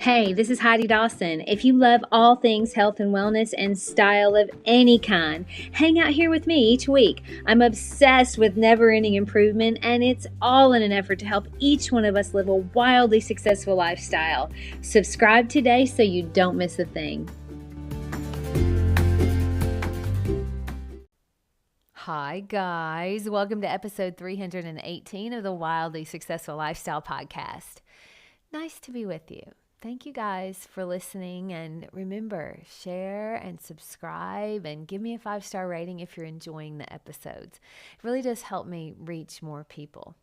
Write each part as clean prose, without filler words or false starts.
Hey, this is Heidi Dawson. If you love all things health and wellness and style of any kind, hang out here with me each week. I'm obsessed with never-ending improvement, and it's all in an effort to help each one of us live a wildly successful lifestyle. Subscribe today so you don't miss a thing. Hi, guys. Welcome to episode 318 of the Wildly Successful Lifestyle Podcast. Nice to be with you. Thank you guys for listening, and remember, share and subscribe and give me a 5-star rating if you're enjoying the episodes. It really does help me reach more people.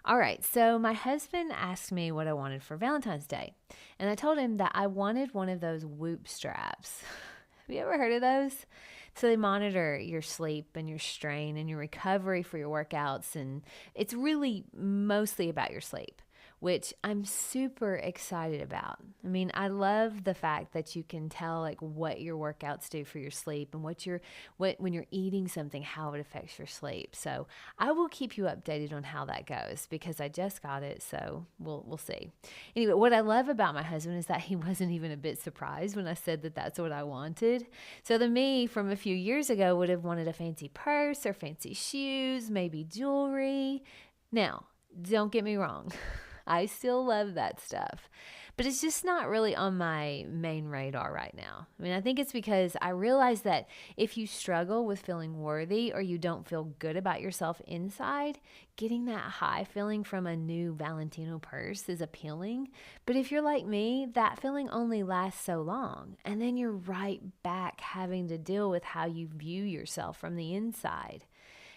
All right, so my husband asked me what I wanted for Valentine's Day, and I told him that I wanted one of those Whoop straps. Have you ever heard of those? So they monitor your sleep and your strain and your recovery for your workouts, and it's really mostly about your sleep, which I'm super excited about. I mean, I love the fact that you can tell like what your workouts do for your sleep and when you're eating something, how it affects your sleep. So I will keep you updated on how that goes because I just got it, so we'll see. Anyway, what I love about my husband is that he wasn't even a bit surprised when I said that that's what I wanted. So the me from a few years ago would have wanted a fancy purse or fancy shoes, maybe jewelry. Now, don't get me wrong. I still love that stuff, but it's just not really on my main radar right now. I mean, I think it's because I realize that if you struggle with feeling worthy or you don't feel good about yourself inside, getting that high feeling from a new Valentino purse is appealing. But if you're like me, that feeling only lasts so long, and then you're right back having to deal with how you view yourself from the inside.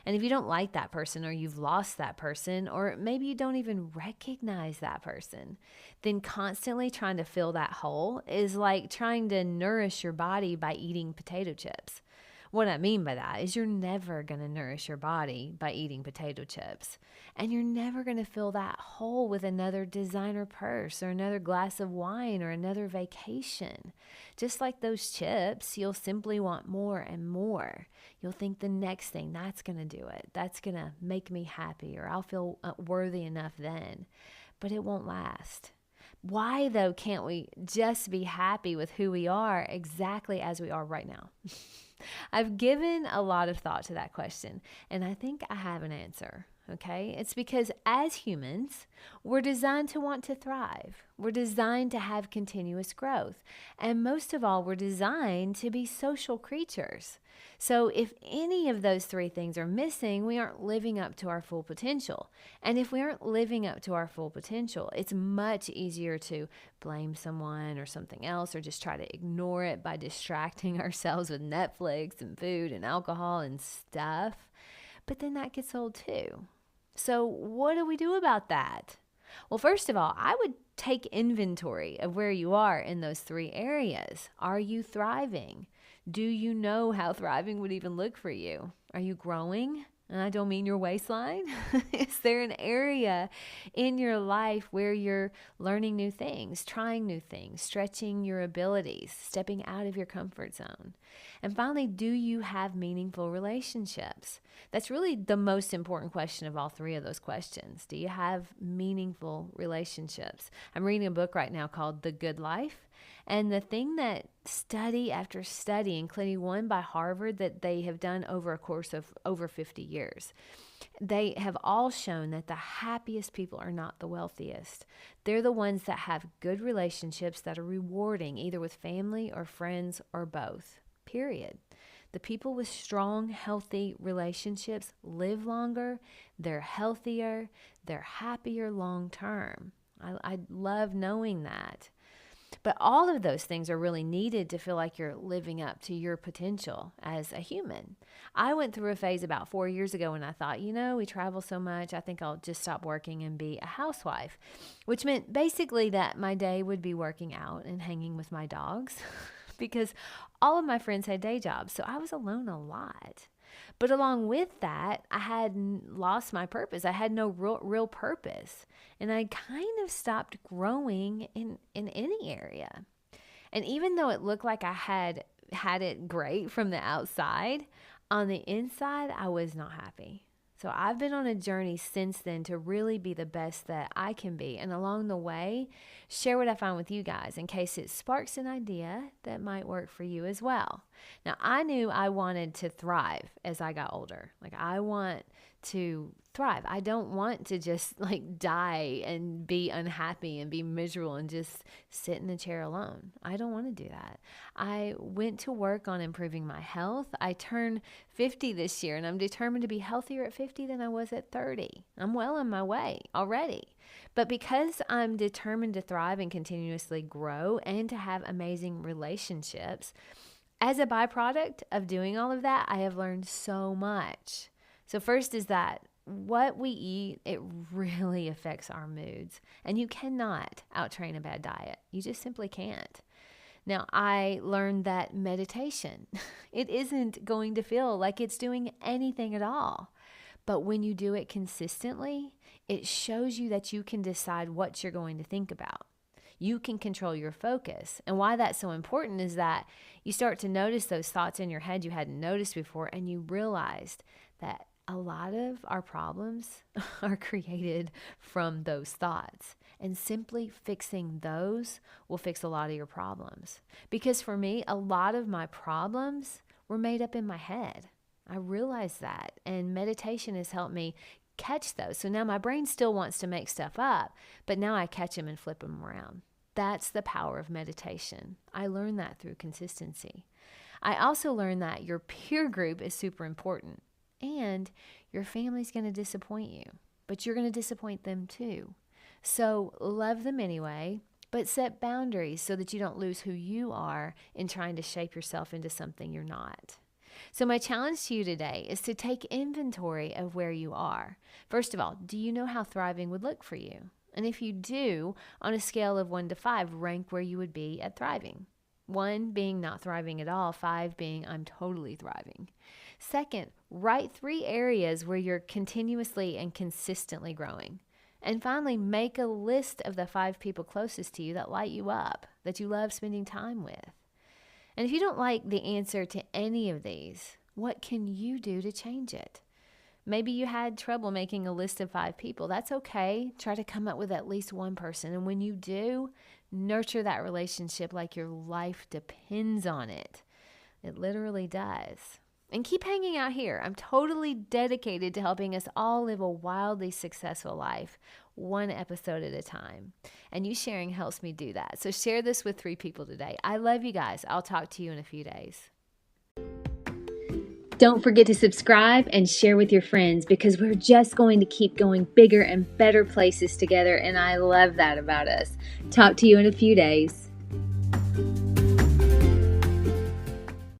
And if you don't like that person, or you've lost that person, or maybe you don't even recognize that person, then constantly trying to fill that hole is like trying to nourish your body by eating potato chips. What I mean by that is you're never going to nourish your body by eating potato chips. And you're never going to fill that hole with another designer purse or another glass of wine or another vacation. Just like those chips, you'll simply want more and more. You'll think the next thing, that's going to do it. That's going to make me happy, or I'll feel worthy enough then. But it won't last. Why, though, can't we just be happy with who we are exactly as we are right now? I've given a lot of thought to that question, and I think I have an answer. Okay, it's because as humans, we're designed to want to thrive. We're designed to have continuous growth. And most of all, we're designed to be social creatures. So if any of those three things are missing, we aren't living up to our full potential. And if we aren't living up to our full potential, it's much easier to blame someone or something else, or just try to ignore it by distracting ourselves with Netflix and food and alcohol and stuff. But then that gets old too. So what do we do about that? Well, first of all, I would take inventory of where you are in those three areas. Are you thriving? Do you know how thriving would even look for you? Are you growing? And I don't mean your waistline. Is there an area in your life where you're learning new things, trying new things, stretching your abilities, stepping out of your comfort zone? And finally, do you have meaningful relationships? That's really the most important question of all three of those questions. Do you have meaningful relationships? I'm reading a book right now called The Good Life. And the thing that study after study, including one by Harvard that they have done over a course of over 50 years, they have all shown that the happiest people are not the wealthiest. They're the ones that have good relationships that are rewarding, either with family or friends or both, period. The people with strong, healthy relationships live longer, they're healthier, they're happier long term. I love knowing that. But all of those things are really needed to feel like you're living up to your potential as a human. I went through a phase about 4 years ago when I thought, we travel so much, I think I'll just stop working and be a housewife, which meant basically that my day would be working out and hanging with my dogs because all of my friends had day jobs, so I was alone a lot. But along with that, I had lost my purpose. I had no real purpose. And I kind of stopped growing in any area. And even though it looked like I had it great from the outside, on the inside, I was not happy. So I've been on a journey since then to really be the best that I can be. And along the way, share what I find with you guys in case it sparks an idea that might work for you as well. Now, I knew I wanted to thrive as I got older. Like, I want to thrive. I don't want to just like die and be unhappy and be miserable and just sit in a chair alone. I don't want to do that. I went to work on improving my health. I turned 50 this year and I'm determined to be healthier at 50 than I was at 30. I'm well on my way already. But because I'm determined to thrive and continuously grow and to have amazing relationships, as a byproduct of doing all of that, I have learned so much. So first is that what we eat, it really affects our moods. And you cannot out-train a bad diet. You just simply can't. Now, I learned that meditation, it isn't going to feel like it's doing anything at all. But when you do it consistently, it shows you that you can decide what you're going to think about. You can control your focus. And why that's so important is that you start to notice those thoughts in your head you hadn't noticed before, and you realized that a lot of our problems are created from those thoughts. And simply fixing those will fix a lot of your problems. Because for me, a lot of my problems were made up in my head. I realized that. And meditation has helped me catch those. So now my brain still wants to make stuff up, but now I catch them and flip them around. That's the power of meditation. I learned that through consistency. I also learned that your peer group is super important. And your family's going to disappoint you, but you're going to disappoint them too. So love them anyway, but set boundaries so that you don't lose who you are in trying to shape yourself into something you're not. So my challenge to you today is to take inventory of where you are. First of all, do you know how thriving would look for you? And if you do, on a scale of 1 to 5, rank where you would be at thriving. 1 being not thriving at all, 5 being I'm totally thriving. Second, write 3 areas where you're continuously and consistently growing. And finally, make a list of the 5 people closest to you that light you up, that you love spending time with. And if you don't like the answer to any of these, what can you do to change it? Maybe you had trouble making a list of 5 people. That's okay. Try to come up with at least one person. And when you do, nurture that relationship like your life depends on it. It literally does. And keep hanging out here. I'm totally dedicated to helping us all live a wildly successful life, 1 episode at a time. And you sharing helps me do that. So share this with 3 people today. I love you guys. I'll talk to you in a few days. Don't forget to subscribe and share with your friends because we're just going to keep going bigger and better places together. And I love that about us. Talk to you in a few days.